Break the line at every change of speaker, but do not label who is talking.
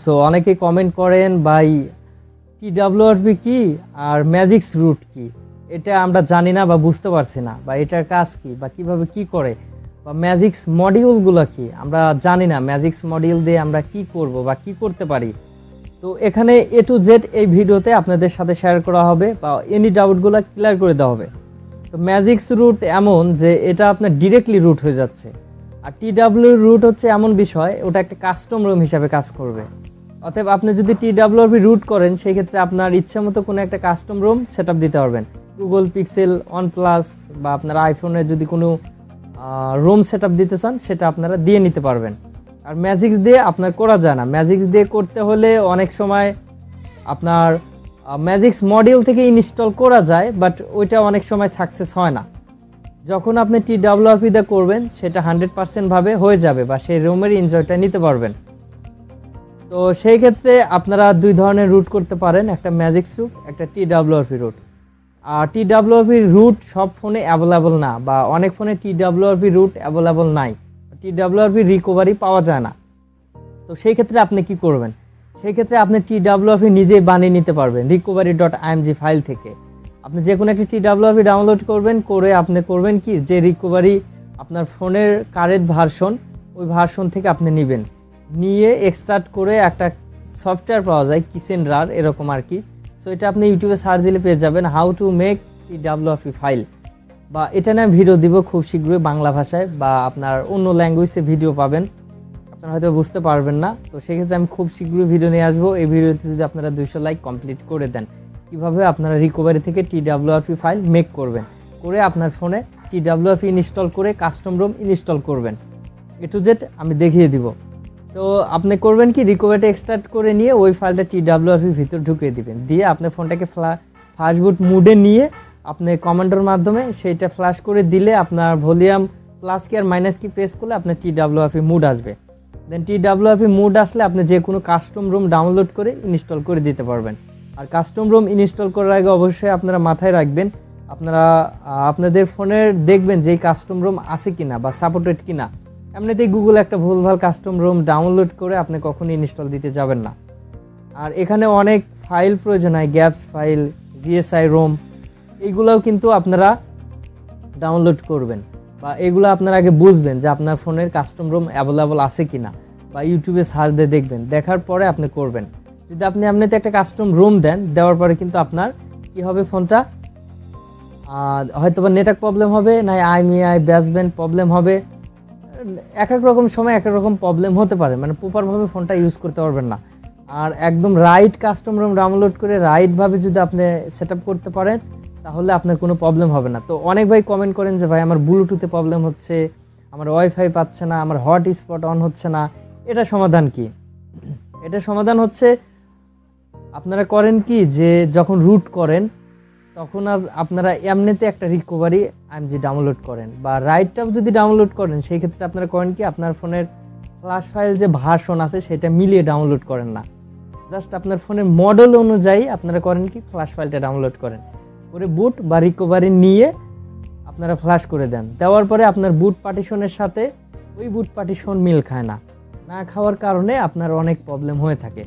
So অনেকে comment করেন ভাই টিডব্লিউআরপি কি আর ম্যাজিক্স রুট কি, এটা আমরা জানি না বা বুঝতে পারছি না, বা এটার কাজ কি বা কিভাবে কি করে, বা ম্যাজিক্স মডিউলগুলো কি আমরা জানি না, ম্যাজিক্স মডিউল দিয়ে আমরা কি করব বা কি করতে পারি। তো এখানে এ টু জেড এই ভিডিওতে আপনাদের সাথে শেয়ার করা হবে বা এনি ডাউটগুলো ক্লিয়ার করে দেওয়া হবে। তো ম্যাজিক্স রুট এমন যে এটা আপনার ডিরেক্টলি রুট হয়ে যাচ্ছে, আর টিডব্লিউ রুট হচ্ছে এমন বিষয় ওটা একটা কাস্টম রোম হিসাবে কাজ করবে। অতএব আপনি যদি টিডব্লিউআরপি রুট করেন সেই ক্ষেত্রে আপনার ইচ্ছা মতো কোনো একটা কাস্টম রোম সেট আপ দিতে পারবেন। গুগল পিক্সেল, OnePlus বা আপনার আইফোনের যদি কোনো রোম সেট আপ দিতে চান সেটা আপনারা দিয়ে নিতে পারবেন। আর ম্যাজিক্স দিয়ে আপনার করা যায় না, ম্যাজিক্স দিয়ে করতে হলে অনেক সময় আপনার ম্যাজিক্স মডিউল থেকে ইনস্টল করা যায়, বাট ওইটা অনেক সময় সাকসেস হয় না। যখন আপনি টিডব্লিউআরপি দিয়ে করবেন সেটা 100% ভাবে হয়ে যাবে বা সেই রোমের এনজয়টা নিতে পারবেন। তো সেই ক্ষেত্রে আপনারা দুই ধরনের রুট করতে পারেন, একটা ম্যাজিক্স রুট, একটা টিডব্লিউআরপি রুট। আর টিডব্লিউআরপি রুট সব ফোনে অ্যাভেলেবল না, বা অনেক ফোনে টিডব্লিউআরপি রুট অ্যাভেলেবল নাই, টিডব্লিউআরপি রিকভারি পাওয়া যায় না। তো সেই ক্ষেত্রে আপনি কি করবেন, সেই ক্ষেত্রে আপনি টিডব্লিউআরপি নিজেই বানিয়ে নিতে পারবেন recovery.img ফাইল থেকে। আপনি যে কোনো একটি টিডব্লিউআরপি ডাউনলোড করবেন, করে আপনি করবেন কি যে রিকভারি আপনার ফোনের কারেন্ট ভার্সন, ওই ভার্সন থেকে আপনি নেবেন, নিয়ে এক্সট্রাক্ট করে একটা সফটওয়্যার পাওয়া যায় কিচেনরার এরকম আর কি। সো এটা আপনি ইউটিউবে সার্চ দিলে পেয়ে যাবেন হাউ টু মেক টিডব্লিউআরপি ফাইল, বা এটা নিয়ে ভিডিও দিব খুব শীঘ্রই বাংলা ভাষায়, বা আপনার অন্য ল্যাঙ্গুয়েজে ভিডিও পাবেন, আপনারা হয়তো বুঝতে পারবেন না। তো সেক্ষেত্রে আমি খুব শীঘ্রই ভিডিও নিয়ে আসবো। এই ভিডিওতে যদি আপনারা 200 লাইক কমপ্লিট করে দেন, কীভাবে আপনারা রিকভারি থেকে টিডব্লিউআরপি ফাইল মেক করবেন, করে আপনার ফোনে টিডব্লিউআরপি ইনস্টল করে কাস্টম রোম ইনস্টল করবেন, এ টু জেড আমি দেখিয়ে দিব। তো আপনি করবেন কি রিকভারিটা এক্সট্রাক্ট করে নিয়ে ওই ফাইলটা টিডব্লিউআরপির ভিতর ঢুকিয়ে দিবেন, দিয়ে আপনি ফোনটাকে ফাস্ট বুট মুডে নিয়ে আপনি কমান্ডের মাধ্যমে সেইটা ফ্ল্যাশ করে দিলে আপনার ভলিউম প্লাস কি আর মাইনাস কি প্রেস করলে আপনার টিডব্লিউআরপি মুড আসবে। দেন টিডব্লিউআরপি মুড আসলে আপনি যে কোনো কাস্টম রোম ডাউনলোড করে ইনস্টল করে দিতে পারবেন। আর কাস্টম রোম ইনস্টল করার আগে অবশ্যই আপনারা মাথায় রাখবেন, আপনারা আপনাদের ফোনের দেখবেন যে এই কাস্টম রোম আছে কিনা বা সাপোর্টেড কিনা। এমনিতেই গুগল একটা ভুলভাল কাস্টম রোম ডাউনলোড করে আপনি কখনই ইনস্টল দিতে যাবেন না। আর এখানে অনেক ফাইল প্রয়োজন হয়, গ্যাপস ফাইল, জিএসআই রোম, এইগুলোও কিন্তু আপনারা ডাউনলোড করবেন, বা এগুলো আপনারা আগে বুঝবেন যে আপনার ফোনের কাস্টম রোম অ্যাভেলেবল আছে কিনা, বা ইউটিউবে সার্চ দিয়ে দেখবেন, দেখার পরে আপনি করবেন। যদি আপনি এমনিতে একটা কাস্টম রোম দেন, দেওয়ার পরে কিন্তু আপনার কি হবে, ফোনটা হয়তো বা নেটওয়ার্ক প্রবলেম হবে, না আইএমইআই ব্যাসব্যান্ড প্রবলেম হবে, এক এক রকম সময় এক এক রকম প্রবলেম হতে পারে, মানে প্রপারভাবে ফোনটা ইউজ করতে পারবেন না। আর একদম রাইট কাস্টম রোম ডাউনলোড করে রাইটভাবে যদি আপনি সেট আপ করতে পারেন তাহলে আপনার কোনো প্রবলেম হবে না। তো অনেক ভাই কমেন্ট করেন যে ভাই আমার ব্লুটুথে প্রবলেম হচ্ছে, আমার ওয়াইফাই পাচ্ছে না, আমার হট স্পট অন হচ্ছে না, এটা সমাধান কি? এটা সমাধান হচ্ছে আপনারা করেন কি যে যখন রুট করেন তখন আপনারা এমনিতে একটা রিকভারি আইএমজি ডাউনলোড করেন, বা রাইটটাও যদি ডাউনলোড করেন সেই ক্ষেত্রে আপনারা করেন কি আপনার ফোনের ফ্ল্যাশ ফাইল যে ভার্সন আছে সেটা মিলিয়ে ডাউনলোড করেন না, জাস্ট আপনার ফোনের মডেল অনুযায়ী আপনারা করেন কি ফ্ল্যাশ ফাইলটা ডাউনলোড করেন, করে বুট বা রিকভারি নিয়ে আপনারা ফ্ল্যাশ করে দেন। দেওয়ার পরে আপনার বুট পার্টিশনের সাথে ওই বুট পার্টিশন মিল খায় না, না খাওয়ার কারণে আপনার অনেক প্রবলেম হয়ে থাকে।